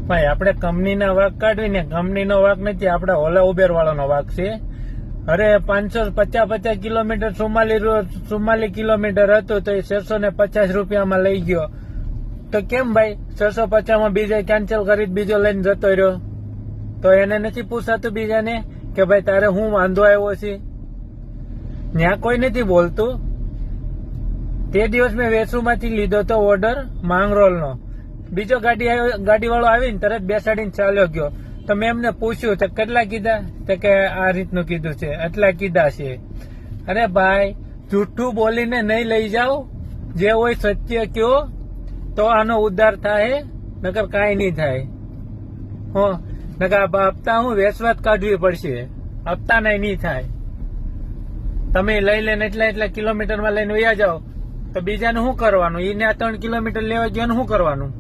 ભાઈ આપણે કંપનીના વાક કાઢવીને કંપનીનો વાક નથી, આપડા ઓલા ઉબેર વાળાનો વાક છે. અરે 550 કિલોમીટર 44 કિલોમીટર હતું તો એ 650 રૂપિયામાં લઈ ગયો. તો કેમ ભાઈ 650 માં બીજા કેન્સલ કરી બીજો લઈને જતો રહ્યો? તો એને નથી પૂછાતું બીજાને કે ભાઈ તારે હું વાંધો આવ્યો છે? ત્યાં કોઈ નથી બોલતું. તે દિવસ મેં વેસુમાંથી લીધો તો ઓર્ડર માંગરોળનો. બીજો ગાડી વાળો આવીને તરત બેસાડીને ચાલ્યો ગયો. તો મેં એમને પૂછ્યું તો કેટલા કીધા? તો કે આ રીતનું કીધું છે, એટલા કીધા છે. અરે ભાઈ જૂઠું બોલીને નહીં લઈ જાઓ, જે હોય સત્ય કયો તો આનો ઉદ્ધાર થાય, નકર કાંઈ નહીં થાય. નકર હપ્તા હું વેસવાત કાઢવી પડશે, હપ્તા નહીં થાય. તમે લઈ લઈને એટલા કિલોમીટરમાં લઈને વયા જાઓ તો બીજાને શું કરવાનું? એને આ 3 કિલોમીટર લેવા ગયો શું કરવાનું?